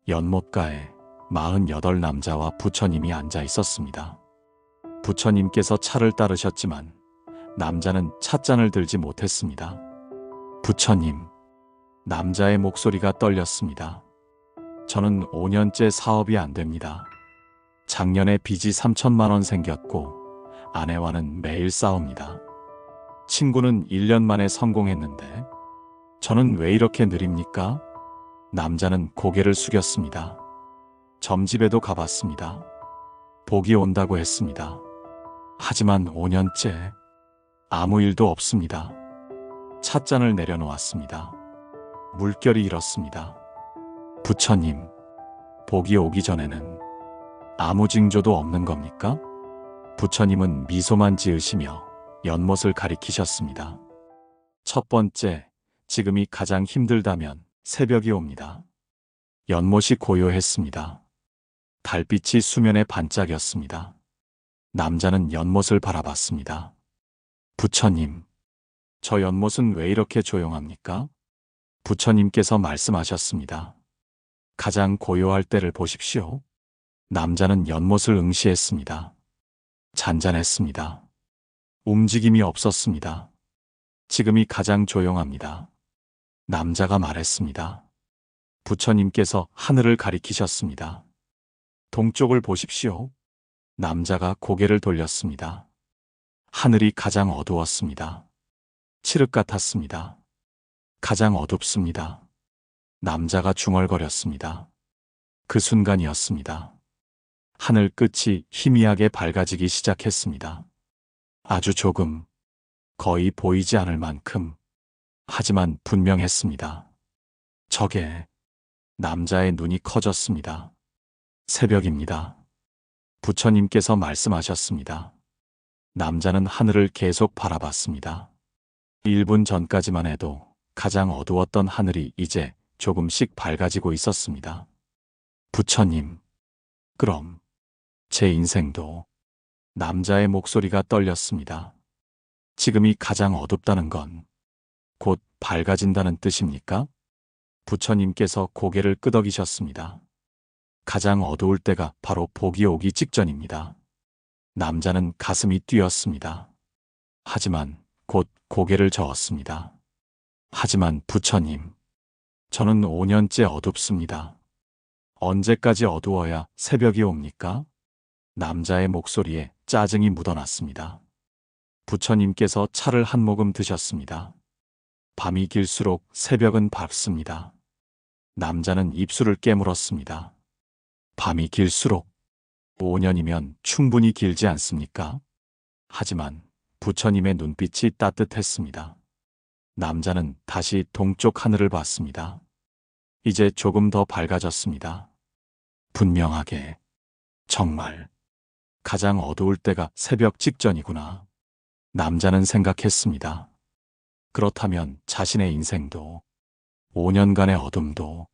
연못가에 48 남자와 부처님이 앉아 있었습니다. 부처님께서 차를 따르셨지만 남자는 찻잔을 들지 못했습니다. 부처님, 남자의 목소리가 떨렸습니다. 저는 5년째 사업이 안 됩니다. 작년에 빚이 3천만 원 생겼고 아내와는 매일 싸웁니다. 친구는 1년 만에 성공했는데 저는 왜 이렇게 느립니까? 남자는 고개를 숙였습니다. 점집에도 가봤습니다. 복이 온다고 했습니다. 하지만 5년째 아무 일도 없습니다. 찻잔을 내려놓았습니다. 물결이 일었습니다. 부처님, 복이 오기 전에는 아무 징조도 없는 겁니까? 부처님은 미소만 지으시며 연못을 가리키셨습니다. 첫 번째, 지금이 가장 힘들다면 새벽이 옵니다. 연못이 고요했습니다. 달빛이 수면에 반짝였습니다. 남자는 연못을 바라봤습니다. 부처님, 저 연못은 왜 이렇게 조용합니까? 부처님께서 말씀하셨습니다. 가장 고요할 때를 보십시오. 남자는 연못을 응시했습니다. 잔잔했습니다. 움직임이 없었습니다. 지금이 가장 조용합니다. 남자가 말했습니다. 부처님께서 하늘을 가리키셨습니다. 동쪽을 보십시오. 남자가 고개를 돌렸습니다. 하늘이 가장 어두웠습니다. 칠흑 같았습니다. 가장 어둡습니다. 남자가 중얼거렸습니다. 그 순간이었습니다. 하늘 끝이 희미하게 밝아지기 시작했습니다. 아주 조금, 거의 보이지 않을 만큼, 하지만 분명했습니다. 저게 남자의 눈이 커졌습니다. 새벽입니다. 부처님께서 말씀하셨습니다. 남자는 하늘을 계속 바라봤습니다. 1분 전까지만 해도 가장 어두웠던 하늘이 이제 조금씩 밝아지고 있었습니다. 부처님, 그럼 제 인생도. 남자의 목소리가 떨렸습니다. 지금이 가장 어둡다는 건 곧 밝아진다는 뜻입니까? 부처님께서 고개를 끄덕이셨습니다. 가장 어두울 때가 바로 복이 오기 직전입니다. 남자는 가슴이 뛰었습니다. 하지만 곧 고개를 저었습니다. 하지만 부처님, 저는 5년째 어둡습니다. 언제까지 어두워야 새벽이 옵니까? 남자의 목소리에 짜증이 묻어났습니다. 부처님께서 차를 한 모금 드셨습니다. 밤이 길수록 새벽은 밝습니다. 남자는 입술을 깨물었습니다. 밤이 길수록 5년이면 충분히 길지 않습니까? 하지만 부처님의 눈빛이 따뜻했습니다. 남자는 다시 동쪽 하늘을 봤습니다. 이제 조금 더 밝아졌습니다. 분명하게, 정말 가장 어두울 때가 새벽 직전이구나. 남자는 생각했습니다. 그렇다면 자신의 인생도 5년간의 어둠도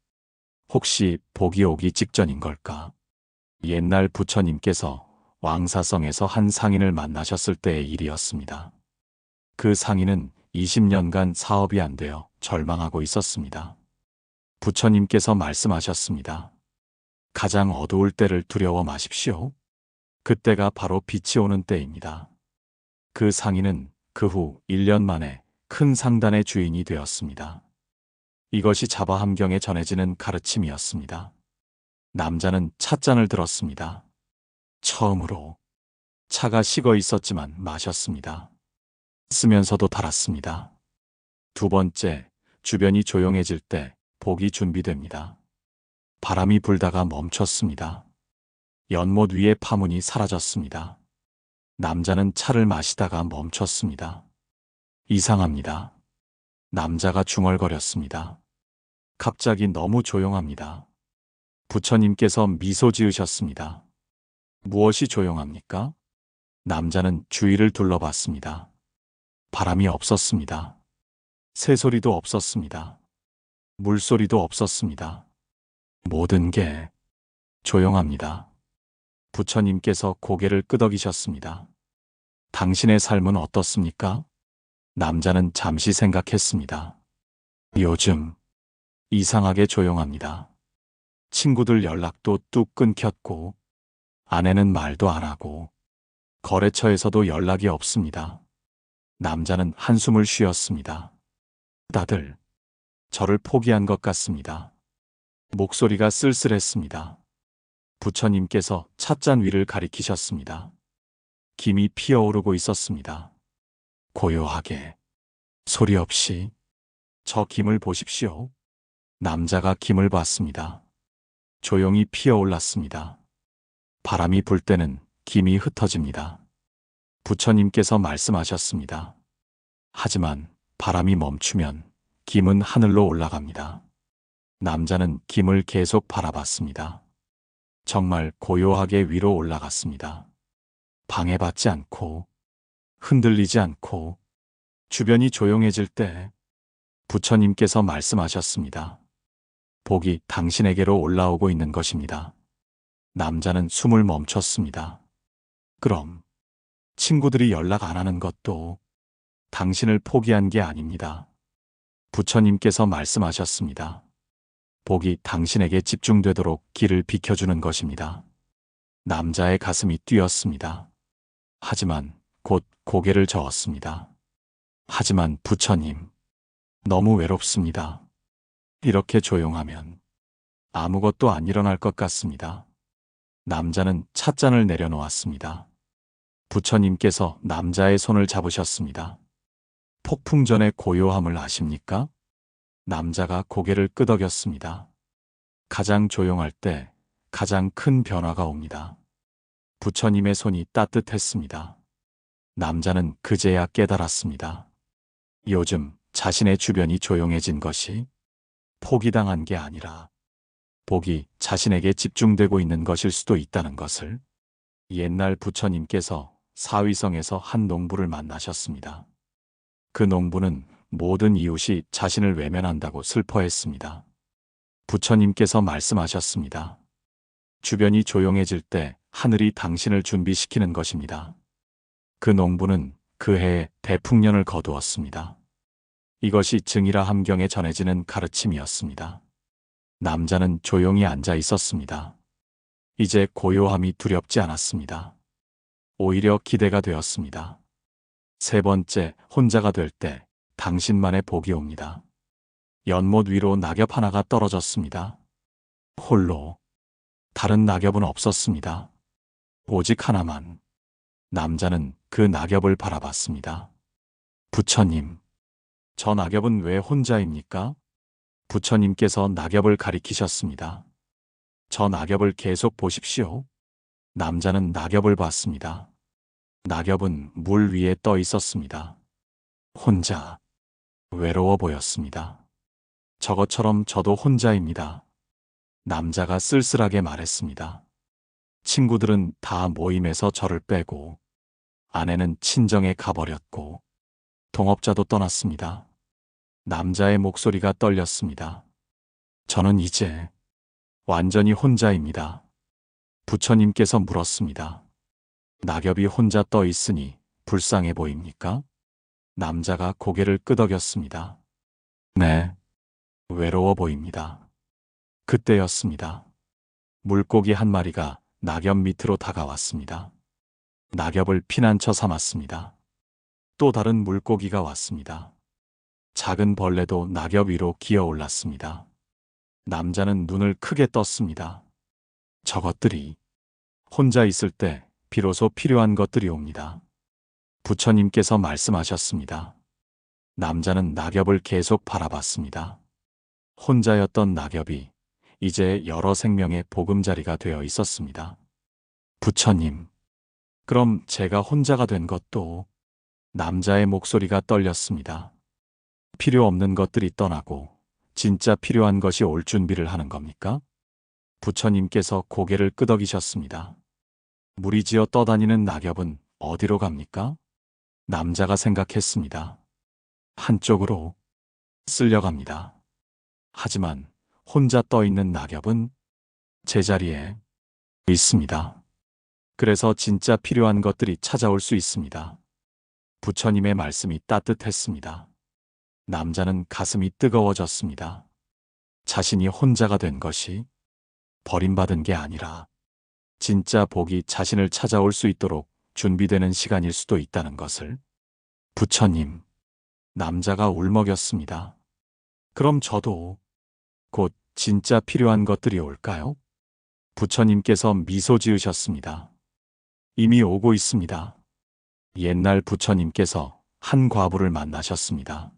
혹시 복이 오기 직전인 걸까? 옛날 부처님께서 왕사성에서 한 상인을 만나셨을 때의 일이었습니다. 그 상인은 20년간 사업이 안 되어 절망하고 있었습니다. 부처님께서 말씀하셨습니다. 가장 어두울 때를 두려워 마십시오. 그때가 바로 빛이 오는 때입니다. 그 상인은 그 후 1년 만에 큰 상단의 주인이 되었습니다. 이것이 자바함경에 전해지는 가르침이었습니다. 남자는 찻잔을 들었습니다. 처음으로 차가 식어 있었지만 마셨습니다. 쓰면서도 달았습니다. 두 번째, 주변이 조용해질 때 복이 준비됩니다. 바람이 불다가 멈췄습니다. 연못 위의 파문이 사라졌습니다. 남자는 차를 마시다가 멈췄습니다. 이상합니다. 남자가 중얼거렸습니다. 갑자기 너무 조용합니다. 부처님께서 미소 지으셨습니다. 무엇이 조용합니까? 남자는 주위를 둘러봤습니다. 바람이 없었습니다. 새소리도 없었습니다. 물소리도 없었습니다. 모든 게 조용합니다. 부처님께서 고개를 끄덕이셨습니다. 당신의 삶은 어떻습니까? 남자는 잠시 생각했습니다. 요즘 이상하게 조용합니다. 친구들 연락도 뚝 끊겼고, 아내는 말도 안 하고, 거래처에서도 연락이 없습니다. 남자는 한숨을 쉬었습니다. 다들 저를 포기한 것 같습니다. 목소리가 쓸쓸했습니다. 부처님께서 찻잔 위를 가리키셨습니다. 김이 피어오르고 있었습니다. 고요하게, 소리 없이, 저 김을 보십시오. 남자가 김을 봤습니다. 조용히 피어올랐습니다. 바람이 불 때는 김이 흩어집니다. 부처님께서 말씀하셨습니다. 하지만 바람이 멈추면 김은 하늘로 올라갑니다. 남자는 김을 계속 바라봤습니다. 정말 고요하게 위로 올라갔습니다. 방해받지 않고, 흔들리지 않고, 주변이 조용해질 때 부처님께서 말씀하셨습니다. 복이 당신에게로 올라오고 있는 것입니다. 남자는 숨을 멈췄습니다. 그럼 친구들이 연락 안 하는 것도 당신을 포기한 게 아닙니다. 부처님께서 말씀하셨습니다. 복이 당신에게 집중되도록 길을 비켜주는 것입니다. 남자의 가슴이 뛰었습니다. 하지만 곧 고개를 저었습니다. 하지만 부처님, 너무 외롭습니다. 이렇게 조용하면 아무것도 안 일어날 것 같습니다. 남자는 찻잔을 내려놓았습니다. 부처님께서 남자의 손을 잡으셨습니다. 폭풍 전의 고요함을 아십니까? 남자가 고개를 끄덕였습니다. 가장 조용할 때 가장 큰 변화가 옵니다. 부처님의 손이 따뜻했습니다. 남자는 그제야 깨달았습니다. 요즘 자신의 주변이 조용해진 것이 포기당한 게 아니라 복이 자신에게 집중되고 있는 것일 수도 있다는 것을. 옛날 부처님께서 사위성에서 한 농부를 만나셨습니다. 그 농부는 모든 이웃이 자신을 외면한다고 슬퍼했습니다. 부처님께서 말씀하셨습니다. 주변이 조용해질 때 하늘이 당신을 준비시키는 것입니다. 그 농부는 그 해에 대풍년을 거두었습니다. 이것이 증이라 함경에 전해지는 가르침이었습니다. 남자는 조용히 앉아 있었습니다. 이제 고요함이 두렵지 않았습니다. 오히려 기대가 되었습니다. 세 번째, 혼자가 될 때 당신만의 복이 옵니다. 연못 위로 낙엽 하나가 떨어졌습니다. 홀로. 다른 낙엽은 없었습니다. 오직 하나만. 남자는 그 낙엽을 바라봤습니다. 부처님, 저 낙엽은 왜 혼자입니까? 부처님께서 낙엽을 가리키셨습니다. 저 낙엽을 계속 보십시오. 남자는 낙엽을 봤습니다. 낙엽은 물 위에 떠 있었습니다. 혼자, 외로워 보였습니다. 저것처럼 저도 혼자입니다. 남자가 쓸쓸하게 말했습니다. 친구들은 다 모임에서 저를 빼고, 아내는 친정에 가버렸고, 동업자도 떠났습니다. 남자의 목소리가 떨렸습니다. 저는 이제 완전히 혼자입니다. 부처님께서 물었습니다. 낙엽이 혼자 떠 있으니 불쌍해 보입니까? 남자가 고개를 끄덕였습니다. 네, 외로워 보입니다. 그때였습니다. 물고기 한 마리가 낙엽 밑으로 다가왔습니다. 낙엽을 피난처 삼았습니다. 또 다른 물고기가 왔습니다. 작은 벌레도 낙엽 위로 기어 올랐습니다. 남자는 눈을 크게 떴습니다. 저것들이 혼자 있을 때 비로소 필요한 것들이 옵니다. 부처님께서 말씀하셨습니다. 남자는 낙엽을 계속 바라봤습니다. 혼자였던 낙엽이 이제 여러 생명의 보금자리가 되어 있었습니다. 부처님, 그럼 제가 혼자가 된 것도. 남자의 목소리가 떨렸습니다. 필요 없는 것들이 떠나고 진짜 필요한 것이 올 준비를 하는 겁니까? 부처님께서 고개를 끄덕이셨습니다. 무리지어 떠다니는 낙엽은 어디로 갑니까? 남자가 생각했습니다. 한쪽으로 쓸려갑니다. 하지만 혼자 떠 있는 낙엽은 제자리에 있습니다. 그래서 진짜 필요한 것들이 찾아올 수 있습니다. 부처님의 말씀이 따뜻했습니다. 남자는 가슴이 뜨거워졌습니다. 자신이 혼자가 된 것이 버림받은 게 아니라 진짜 복이 자신을 찾아올 수 있도록 준비되는 시간일 수도 있다는 것을. 부처님, 남자가 울먹였습니다. 그럼 저도 곧 진짜 필요한 것들이 올까요? 부처님께서 미소 지으셨습니다. 이미 오고 있습니다. 옛날 부처님께서 한 과부를 만나셨습니다.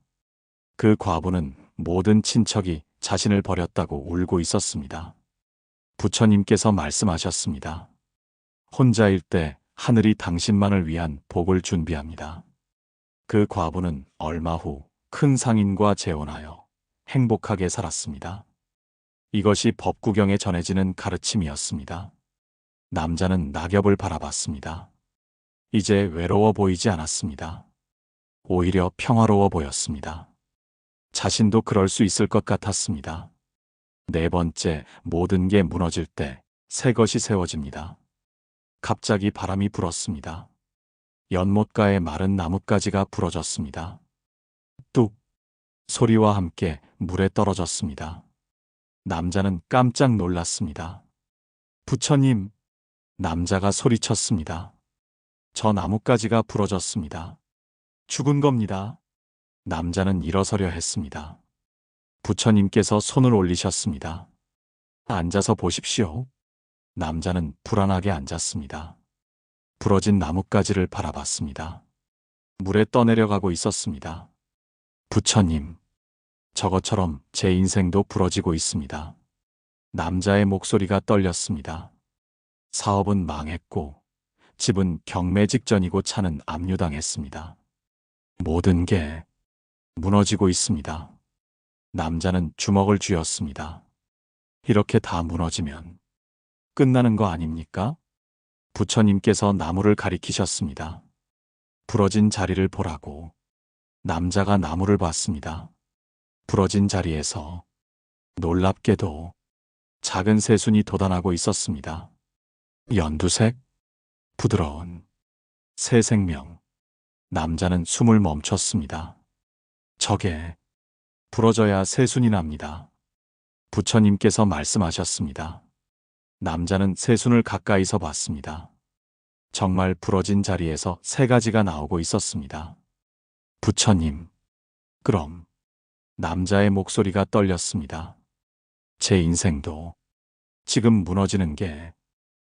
그 과부는 모든 친척이 자신을 버렸다고 울고 있었습니다. 부처님께서 말씀하셨습니다. 혼자일 때 하늘이 당신만을 위한 복을 준비합니다. 그 과부는 얼마 후 큰 상인과 재혼하여 행복하게 살았습니다. 이것이 법구경에 전해지는 가르침이었습니다. 남자는 낙엽을 바라봤습니다. 이제 외로워 보이지 않았습니다. 오히려 평화로워 보였습니다. 자신도 그럴 수 있을 것 같았습니다. 네 번째, 모든 게 무너질 때 새 것이 세워집니다. 갑자기 바람이 불었습니다. 연못가의 마른 나뭇가지가 부러졌습니다. 뚝! 소리와 함께 물에 떨어졌습니다. 남자는 깜짝 놀랐습니다. 부처님! 남자가 소리쳤습니다. 저 나뭇가지가 부러졌습니다. 죽은 겁니다. 남자는 일어서려 했습니다. 부처님께서 손을 올리셨습니다. 앉아서 보십시오. 남자는 불안하게 앉았습니다. 부러진 나뭇가지를 바라봤습니다. 물에 떠내려가고 있었습니다. 부처님, 저것처럼 제 인생도 부러지고 있습니다. 남자의 목소리가 떨렸습니다. 사업은 망했고, 집은 경매 직전이고 차는 압류당했습니다. 모든 게 무너지고 있습니다. 남자는 주먹을 쥐었습니다. 이렇게 다 무너지면 끝나는 거 아닙니까? 부처님께서 나무를 가리키셨습니다. 부러진 자리를 보라고. 남자가 나무를 봤습니다. 부러진 자리에서 놀랍게도 작은 새순이 돋아나고 있었습니다. 연두색, 부드러운 새 생명. 남자는 숨을 멈췄습니다. 저게 부러져야 새순이 납니다. 부처님께서 말씀하셨습니다. 남자는 새순을 가까이서 봤습니다. 정말 부러진 자리에서 세 가지가 나오고 있었습니다. 부처님, 그럼 남자의 목소리가 떨렸습니다. 제 인생도 지금 무너지는 게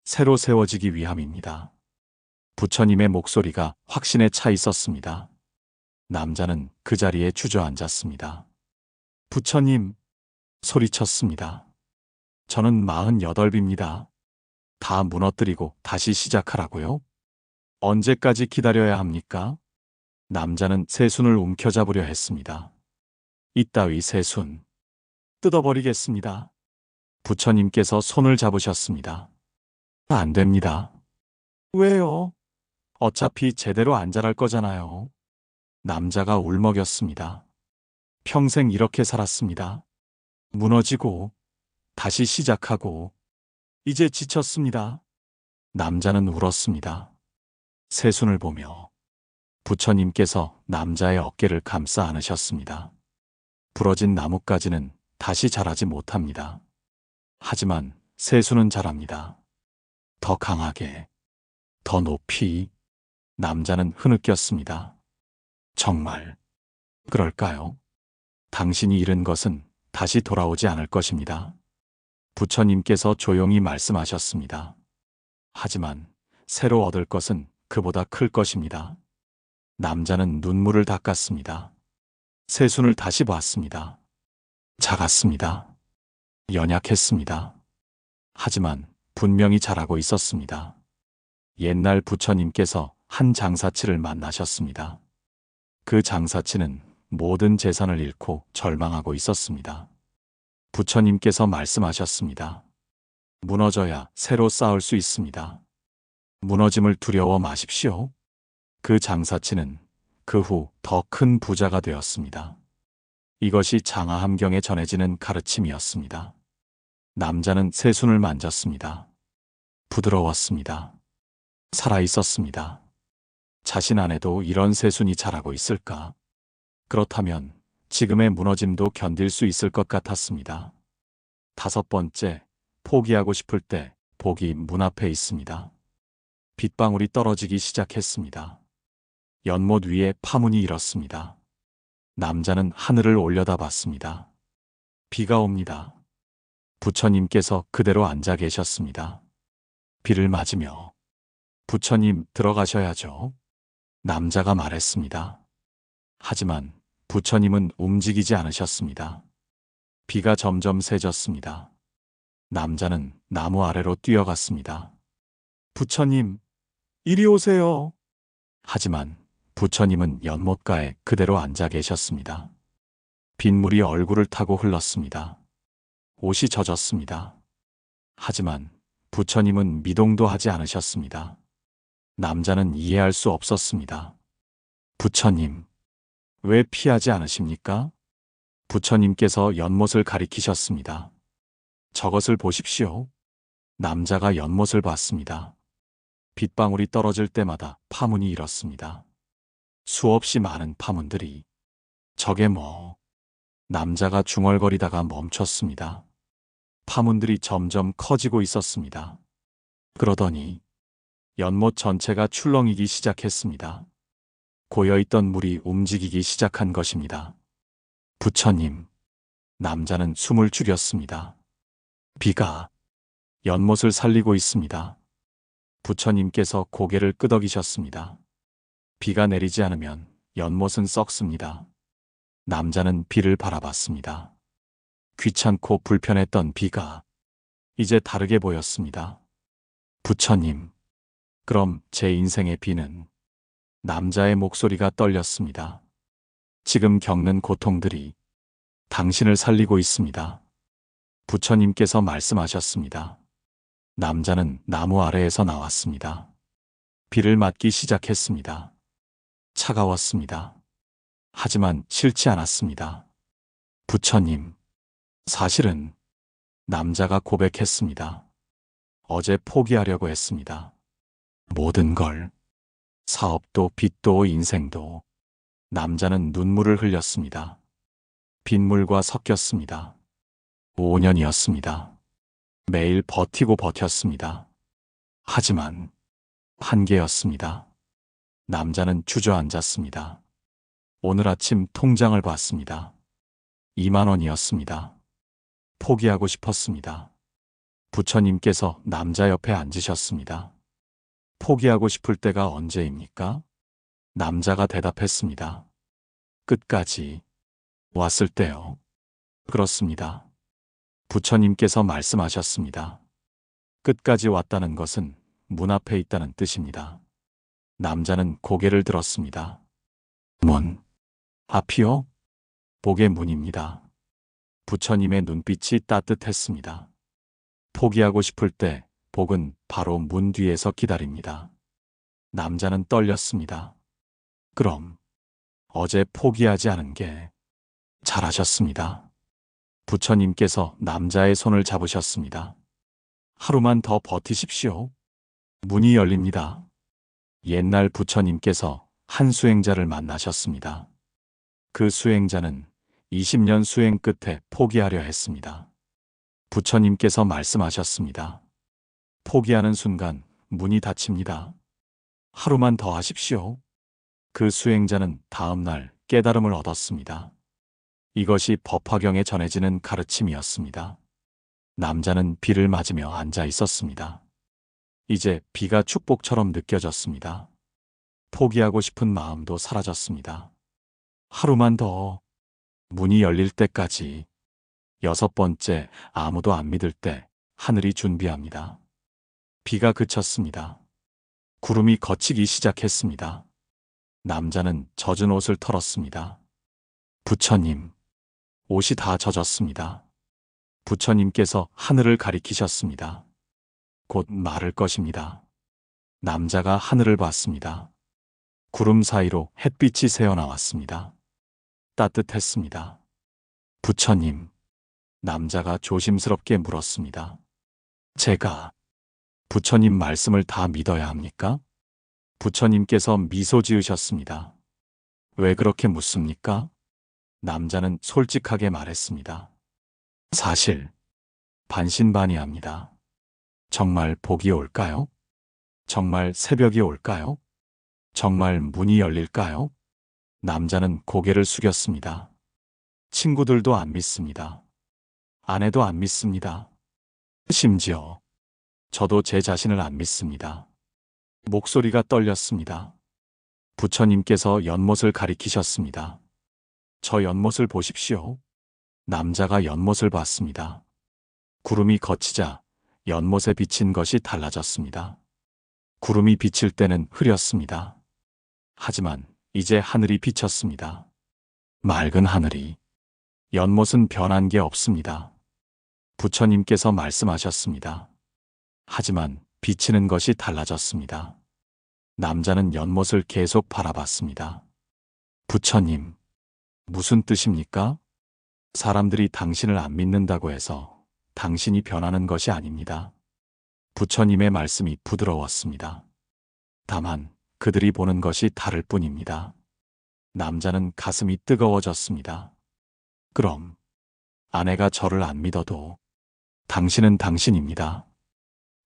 새로 세워지기 위함입니다. 부처님의 목소리가 확신에 차 있었습니다. 남자는 그 자리에 주저앉았습니다. 부처님, 소리쳤습니다. 저는 48입니다. 다 무너뜨리고 다시 시작하라고요? 언제까지 기다려야 합니까? 남자는 새순을 움켜잡으려 했습니다. 이따위 새순, 뜯어버리겠습니다. 부처님께서 손을 잡으셨습니다. 안 됩니다. 왜요? 어차피 제대로 안 자랄 거잖아요. 남자가 울먹였습니다. 평생 이렇게 살았습니다. 무너지고, 다시 시작하고, 이제 지쳤습니다. 남자는 울었습니다. 새순을 보며 부처님께서 남자의 어깨를 감싸 안으셨습니다. 부러진 나뭇가지는 다시 자라지 못합니다. 하지만 새순은 자랍니다. 더 강하게, 더 높이. 남자는 흐느꼈습니다. 정말 그럴까요? 당신이 잃은 것은 다시 돌아오지 않을 것입니다. 부처님께서 조용히 말씀하셨습니다. 하지만 새로 얻을 것은 그보다 클 것입니다. 남자는 눈물을 닦았습니다. 새순을 다시 봤습니다. 작았습니다. 연약했습니다. 하지만 분명히 자라고 있었습니다. 옛날 부처님께서 한 장사치를 만나셨습니다. 그 장사치는 모든 재산을 잃고 절망하고 있었습니다. 부처님께서 말씀하셨습니다. 무너져야 새로 쌓을 수 있습니다. 무너짐을 두려워 마십시오. 그 장사치는 그 후 더 큰 부자가 되었습니다. 이것이 장하함경에 전해지는 가르침이었습니다. 남자는 새순을 만졌습니다. 부드러웠습니다. 살아있었습니다. 자신 안에도 이런 새순이 자라고 있을까? 그렇다면 지금의 무너짐도 견딜 수 있을 것 같았습니다. 다섯 번째, 포기하고 싶을 때 복이 문 앞에 있습니다. 빗방울이 떨어지기 시작했습니다. 연못 위에 파문이 일었습니다. 남자는 하늘을 올려다봤습니다. 비가 옵니다. 부처님께서 그대로 앉아 계셨습니다. 비를 맞으며 부처님 들어가셔야죠. 남자가 말했습니다. 하지만 부처님은 움직이지 않으셨습니다. 비가 점점 세졌습니다. 남자는 나무 아래로 뛰어갔습니다. 부처님, 이리 오세요. 하지만 부처님은 연못가에 그대로 앉아 계셨습니다. 빗물이 얼굴을 타고 흘렀습니다. 옷이 젖었습니다. 하지만 부처님은 미동도 하지 않으셨습니다. 남자는 이해할 수 없었습니다. 부처님, 왜 피하지 않으십니까? 부처님께서 연못을 가리키셨습니다. 저것을 보십시오. 남자가 연못을 봤습니다. 빗방울이 떨어질 때마다 파문이 일었습니다. 수없이 많은 파문들이. 저게 뭐? 남자가 중얼거리다가 멈췄습니다. 파문들이 점점 커지고 있었습니다. 그러더니 연못 전체가 출렁이기 시작했습니다. 고여있던 물이 움직이기 시작한 것입니다. 부처님, 남자는 숨을 죽였습니다. 비가 연못을 살리고 있습니다. 부처님께서 고개를 끄덕이셨습니다. 비가 내리지 않으면 연못은 썩습니다. 남자는 비를 바라봤습니다. 귀찮고 불편했던 비가 이제 다르게 보였습니다. 부처님, 그럼 제 인생의 비는? 남자의 목소리가 떨렸습니다. 지금 겪는 고통들이 당신을 살리고 있습니다. 부처님께서 말씀하셨습니다. 남자는 나무 아래에서 나왔습니다. 비를 맞기 시작했습니다. 차가웠습니다. 하지만 싫지 않았습니다. 부처님, 사실은 남자가 고백했습니다. 어제 포기하려고 했습니다. 모든 걸, 사업도 빚도 인생도. 남자는 눈물을 흘렸습니다. 빗물과 섞였습니다. 5년이었습니다. 매일 버티고 버텼습니다. 하지만 한계였습니다. 남자는 주저앉았습니다. 오늘 아침 통장을 봤습니다. 2만 원이었습니다. 포기하고 싶었습니다. 부처님께서 남자 옆에 앉으셨습니다. 포기하고 싶을 때가 언제입니까? 남자가 대답했습니다. 끝까지 왔을 때요. 그렇습니다. 부처님께서 말씀하셨습니다. 끝까지 왔다는 것은 문 앞에 있다는 뜻입니다. 남자는 고개를 들었습니다. 문 앞이요? 복의 문입니다. 부처님의 눈빛이 따뜻했습니다. 포기하고 싶을 때 복은 바로 문 뒤에서 기다립니다. 남자는 떨렸습니다. 그럼 어제 포기하지 않은 게 잘하셨습니다. 부처님께서 남자의 손을 잡으셨습니다. 하루만 더 버티십시오. 문이 열립니다. 옛날 부처님께서 한 수행자를 만나셨습니다. 그 수행자는 20년 수행 끝에 포기하려 했습니다. 부처님께서 말씀하셨습니다. 포기하는 순간 문이 닫힙니다. 하루만 더 하십시오. 그 수행자는 다음 날 깨달음을 얻었습니다. 이것이 법화경에 전해지는 가르침이었습니다. 남자는 비를 맞으며 앉아 있었습니다. 이제 비가 축복처럼 느껴졌습니다. 포기하고 싶은 마음도 사라졌습니다. 하루만 더. 문이 열릴 때까지. 6번째, 아무도 안 믿을 때 하늘이 준비합니다. 비가 그쳤습니다. 구름이 걷히기 시작했습니다. 남자는 젖은 옷을 털었습니다. 부처님, 옷이 다 젖었습니다. 부처님께서 하늘을 가리키셨습니다. 곧 마를 것입니다. 남자가 하늘을 봤습니다. 구름 사이로 햇빛이 새어나왔습니다. 따뜻했습니다. 부처님, 남자가 조심스럽게 물었습니다. 제가 부처님 말씀을 다 믿어야 합니까? 부처님께서 미소 지으셨습니다. 왜 그렇게 묻습니까? 남자는 솔직하게 말했습니다. 사실 반신반의합니다. 정말 복이 올까요? 정말 새벽이 올까요? 정말 문이 열릴까요? 남자는 고개를 숙였습니다. 친구들도 안 믿습니다. 아내도 안 믿습니다. 심지어 저도 제 자신을 안 믿습니다. 목소리가 떨렸습니다. 부처님께서 연못을 가리키셨습니다. 저 연못을 보십시오. 남자가 연못을 봤습니다. 구름이 걷히자 연못에 비친 것이 달라졌습니다. 구름이 비칠 때는 흐렸습니다. 하지만 이제 하늘이 비쳤습니다. 맑은 하늘이. 연못은 변한 게 없습니다. 부처님께서 말씀하셨습니다. 하지만 비치는 것이 달라졌습니다. 남자는 연못을 계속 바라봤습니다. 부처님, 무슨 뜻입니까? 사람들이 당신을 안 믿는다고 해서 당신이 변하는 것이 아닙니다. 부처님의 말씀이 부드러웠습니다. 다만 그들이 보는 것이 다를 뿐입니다. 남자는 가슴이 뜨거워졌습니다. 그럼 아내가 저를 안 믿어도 당신은 당신입니다.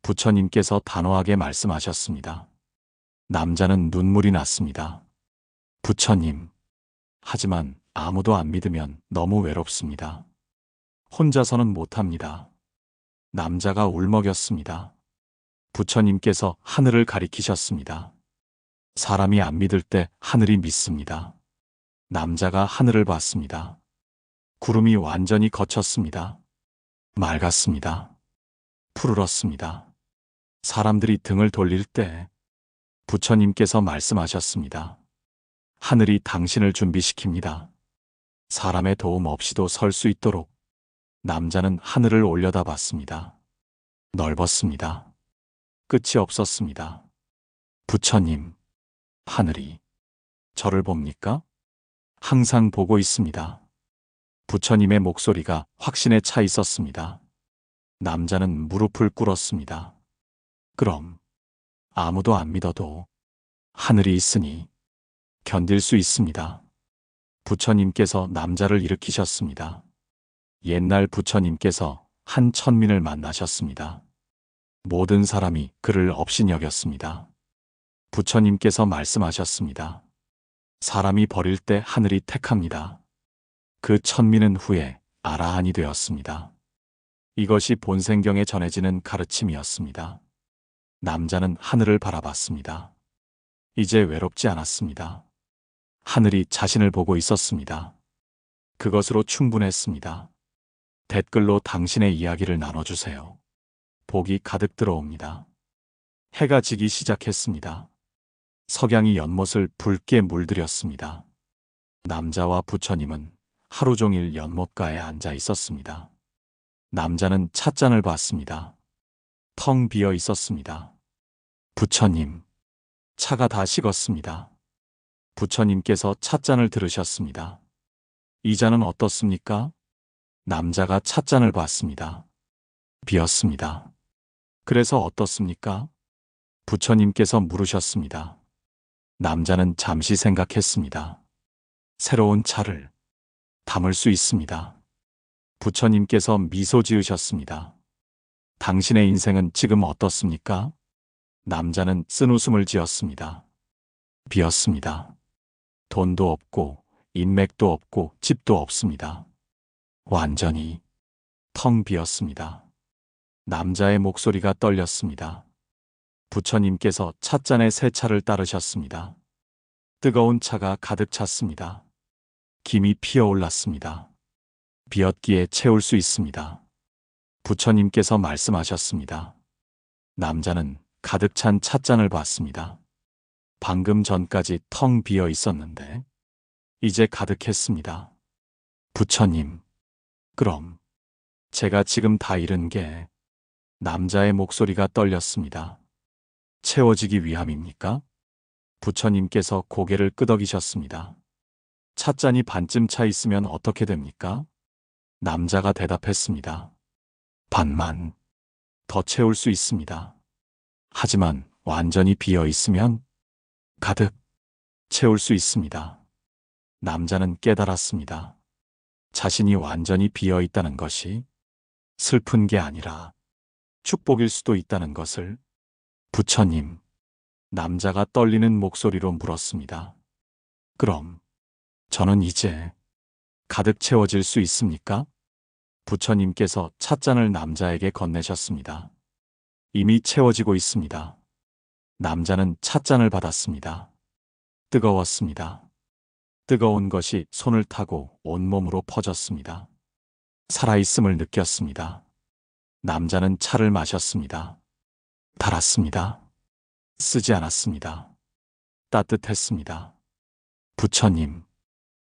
부처님께서 단호하게 말씀하셨습니다. 남자는 눈물이 났습니다. 부처님, 하지만 아무도 안 믿으면 너무 외롭습니다. 혼자서는 못합니다. 남자가 울먹였습니다. 부처님께서 하늘을 가리키셨습니다. 사람이 안 믿을 때 하늘이 믿습니다. 남자가 하늘을 봤습니다. 구름이 완전히 걷혔습니다. 맑았습니다. 푸르렀습니다. 사람들이 등을 돌릴 때 부처님께서 말씀하셨습니다. 하늘이 당신을 준비시킵니다. 사람의 도움 없이도 설 수 있도록. 남자는 하늘을 올려다 봤습니다. 넓었습니다. 끝이 없었습니다. 부처님, 하늘이 저를 봅니까? 항상 보고 있습니다. 부처님의 목소리가 확신에 차 있었습니다. 남자는 무릎을 꿇었습니다. 그럼 아무도 안 믿어도 하늘이 있으니 견딜 수 있습니다. 부처님께서 남자를 일으키셨습니다. 옛날 부처님께서 한 천민을 만나셨습니다. 모든 사람이 그를 업신여겼습니다. 부처님께서 말씀하셨습니다. 사람이 버릴 때 하늘이 택합니다. 그 천민은 후에 아라한이 되었습니다. 이것이 본생경에 전해지는 가르침이었습니다. 남자는 하늘을 바라봤습니다. 이제 외롭지 않았습니다. 하늘이 자신을 보고 있었습니다. 그것으로 충분했습니다. 댓글로 당신의 이야기를 나눠주세요. 복이 가득 들어옵니다. 해가 지기 시작했습니다. 석양이 연못을 붉게 물들였습니다. 남자와 부처님은 하루 종일 연못가에 앉아 있었습니다. 남자는 찻잔을 봤습니다. 텅 비어 있었습니다. 부처님, 차가 다 식었습니다. 부처님께서 찻잔을 들으셨습니다. 이 잔은 어떻습니까? 남자가 찻잔을 봤습니다. 비었습니다. 그래서 어떻습니까? 부처님께서 물으셨습니다. 남자는 잠시 생각했습니다. 새로운 차를 담을 수 있습니다. 부처님께서 미소 지으셨습니다. 당신의 인생은 지금 어떻습니까? 남자는 쓴웃음을 지었습니다. 비었습니다. 돈도 없고 인맥도 없고 집도 없습니다. 완전히 텅 비었습니다. 남자의 목소리가 떨렸습니다. 부처님께서 찻잔에 새 차를 따르셨습니다. 뜨거운 차가 가득 찼습니다. 김이 피어올랐습니다. 비었기에 채울 수 있습니다. 부처님께서 말씀하셨습니다. 남자는 가득 찬 찻잔을 봤습니다. 방금 전까지 텅 비어 있었는데 이제 가득했습니다. 부처님, 그럼 제가 지금 다 잃은 게 남자의 목소리가 떨렸습니다. 채워지기 위함입니까? 부처님께서 고개를 끄덕이셨습니다. 찻잔이 반쯤 차 있으면 어떻게 됩니까? 남자가 대답했습니다. 반만 더 채울 수 있습니다. 하지만 완전히 비어 있으면 가득 채울 수 있습니다. 남자는 깨달았습니다. 자신이 완전히 비어 있다는 것이 슬픈 게 아니라 축복일 수도 있다는 것을. 부처님, 남자가 떨리는 목소리로 물었습니다. 그럼 저는 이제 가득 채워질 수 있습니까? 부처님께서 찻잔을 남자에게 건네셨습니다. 이미 채워지고 있습니다. 남자는 찻잔을 받았습니다. 뜨거웠습니다. 뜨거운 것이 손을 타고 온몸으로 퍼졌습니다. 살아있음을 느꼈습니다. 남자는 차를 마셨습니다. 달았습니다. 쓰지 않았습니다. 따뜻했습니다. 부처님,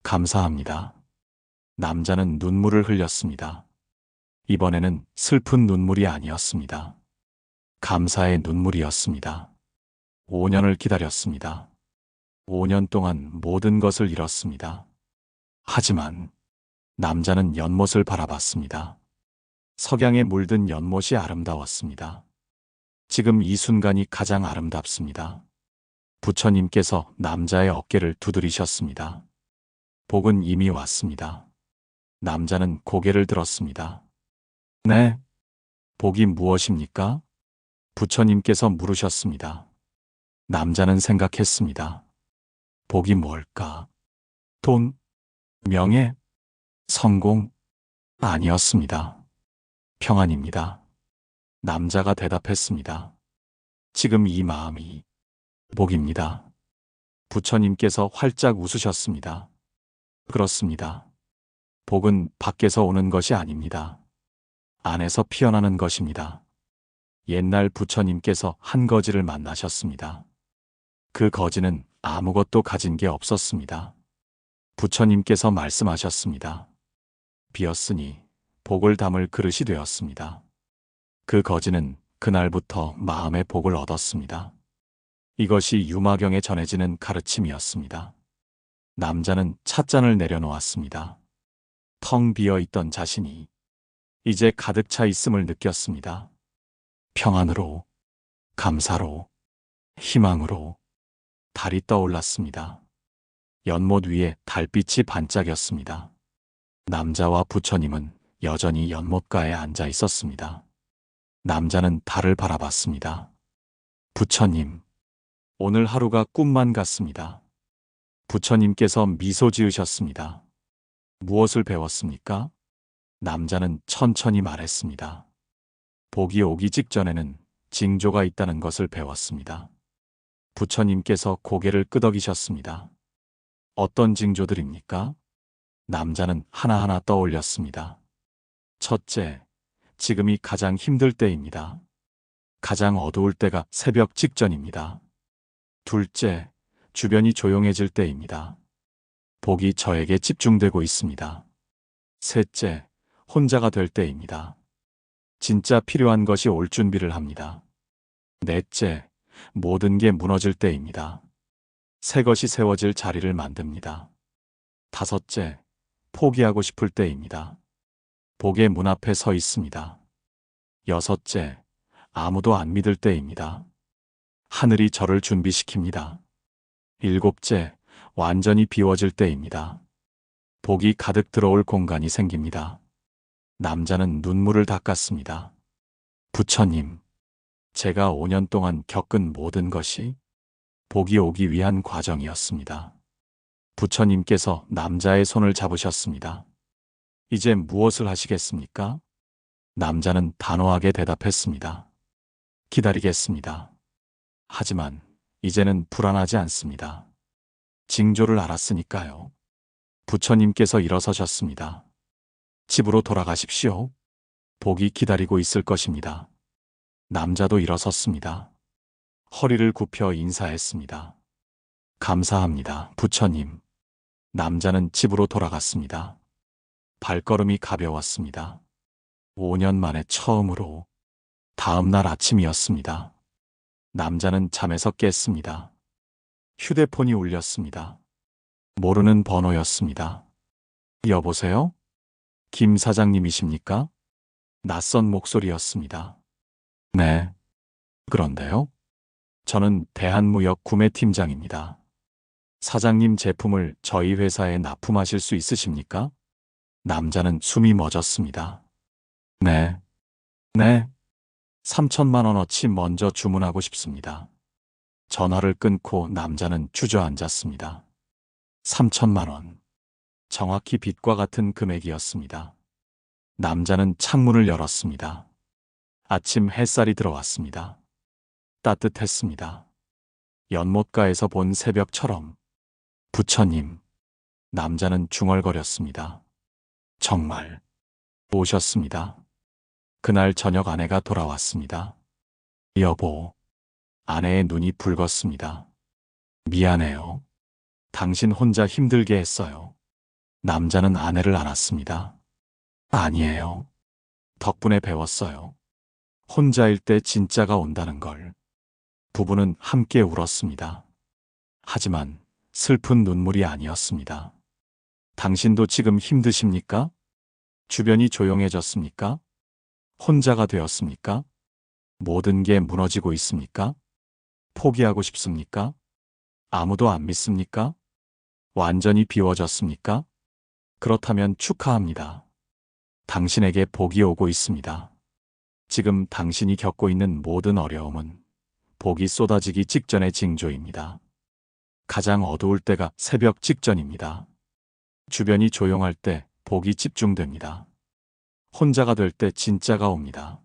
감사합니다. 남자는 눈물을 흘렸습니다. 이번에는 슬픈 눈물이 아니었습니다. 감사의 눈물이었습니다. 5년을 기다렸습니다. 5년 동안 모든 것을 잃었습니다. 하지만 남자는 연못을 바라봤습니다. 석양에 물든 연못이 아름다웠습니다. 지금 이 순간이 가장 아름답습니다. 부처님께서 남자의 어깨를 두드리셨습니다. 복은 이미 왔습니다. 남자는 고개를 들었습니다. 네, 복이 무엇입니까? 부처님께서 물으셨습니다. 남자는 생각했습니다. 복이 뭘까? 돈, 명예, 성공? 아니었습니다. 평안입니다. 남자가 대답했습니다. 지금 이 마음이 복입니다. 부처님께서 활짝 웃으셨습니다. 그렇습니다. 복은 밖에서 오는 것이 아닙니다. 안에서 피어나는 것입니다. 옛날 부처님께서 한 거지를 만나셨습니다. 그 거지는 아무것도 가진 게 없었습니다. 부처님께서 말씀하셨습니다. 비었으니 복을 담을 그릇이 되었습니다. 그 거지는 그날부터 마음의 복을 얻었습니다. 이것이 유마경에 전해지는 가르침이었습니다. 남자는 찻잔을 내려놓았습니다. 텅 비어 있던 자신이 이제 가득 차 있음을 느꼈습니다. 평안으로, 감사로, 희망으로 달이 떠올랐습니다. 연못 위에 달빛이 반짝였습니다. 남자와 부처님은 여전히 연못가에 앉아 있었습니다. 남자는 달을 바라봤습니다. 부처님, 오늘 하루가 꿈만 같습니다. 부처님께서 미소 지으셨습니다. 무엇을 배웠습니까? 남자는 천천히 말했습니다. 복이 오기 직전에는 징조가 있다는 것을 배웠습니다. 부처님께서 고개를 끄덕이셨습니다. 어떤 징조들입니까? 남자는 하나하나 떠올렸습니다. 첫째, 지금이 가장 힘들 때입니다. 가장 어두울 때가 새벽 직전입니다. 둘째, 주변이 조용해질 때입니다. 복이 저에게 집중되고 있습니다. 셋째, 혼자가 될 때입니다. 진짜 필요한 것이 올 준비를 합니다. 넷째, 모든 게 무너질 때입니다. 새 것이 세워질 자리를 만듭니다. 다섯째, 포기하고 싶을 때입니다. 복의 문 앞에 서 있습니다. 여섯째, 아무도 안 믿을 때입니다. 하늘이 저를 준비시킵니다. 일곱째, 완전히 비워질 때입니다. 복이 가득 들어올 공간이 생깁니다. 남자는 눈물을 닦았습니다. 부처님, 제가 5년 동안 겪은 모든 것이 복이 오기 위한 과정이었습니다. 부처님께서 남자의 손을 잡으셨습니다. 이제 무엇을 하시겠습니까? 남자는 단호하게 대답했습니다. 기다리겠습니다. 하지만 이제는 불안하지 않습니다. 징조를 알았으니까요. 부처님께서 일어서셨습니다. 집으로 돌아가십시오. 복이 기다리고 있을 것입니다. 남자도 일어섰습니다. 허리를 굽혀 인사했습니다. 감사합니다, 부처님. 남자는 집으로 돌아갔습니다. 발걸음이 가벼웠습니다. 5년 만에 처음으로 다음 날 아침이었습니다. 남자는 잠에서 깼습니다. 휴대폰이 울렸습니다. 모르는 번호였습니다. 여보세요? 김 사장님이십니까? 낯선 목소리였습니다. 네. 그런데요? 저는 대한무역 구매팀장입니다. 사장님 제품을 저희 회사에 납품하실 수 있으십니까? 남자는 숨이 멎었습니다. 네, 네. 3천만 원어치 먼저 주문하고 싶습니다. 전화를 끊고 남자는 주저앉았습니다. 3천만 원. 정확히 빛과 같은 금액이었습니다. 남자는 창문을 열었습니다. 아침 햇살이 들어왔습니다. 따뜻했습니다. 연못가에서 본 새벽처럼. 부처님. 남자는 중얼거렸습니다. 정말 오셨습니다. 그날 저녁 아내가 돌아왔습니다. 여보. 아내의 눈이 붉었습니다. 미안해요. 당신 혼자 힘들게 했어요. 남자는 아내를 안았습니다. 아니에요. 덕분에 배웠어요. 혼자일 때 진짜가 온다는 걸. 부부는 함께 울었습니다. 하지만 슬픈 눈물이 아니었습니다. 당신도 지금 힘드십니까? 주변이 조용해졌습니까? 혼자가 되었습니까? 모든 게 무너지고 있습니까? 포기하고 싶습니까? 아무도 안 믿습니까? 완전히 비워졌습니까? 그렇다면 축하합니다. 당신에게 복이 오고 있습니다. 지금 당신이 겪고 있는 모든 어려움은 복이 쏟아지기 직전의 징조입니다. 가장 어두울 때가 새벽 직전입니다. 주변이 조용할 때 복이 집중됩니다. 혼자가 될 때 진짜가 옵니다.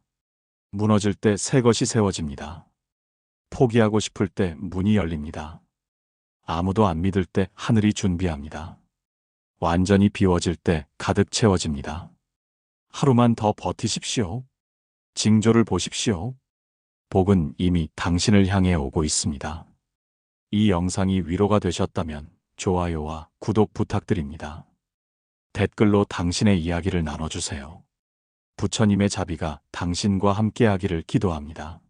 무너질 때 새 것이 세워집니다. 포기하고 싶을 때 문이 열립니다. 아무도 안 믿을 때 하늘이 준비합니다. 완전히 비워질 때 가득 채워집니다. 하루만 더 버티십시오. 징조를 보십시오. 복은 이미 당신을 향해 오고 있습니다. 이 영상이 위로가 되셨다면 좋아요와 구독 부탁드립니다. 댓글로 당신의 이야기를 나눠주세요. 부처님의 자비가 당신과 함께하기를 기도합니다.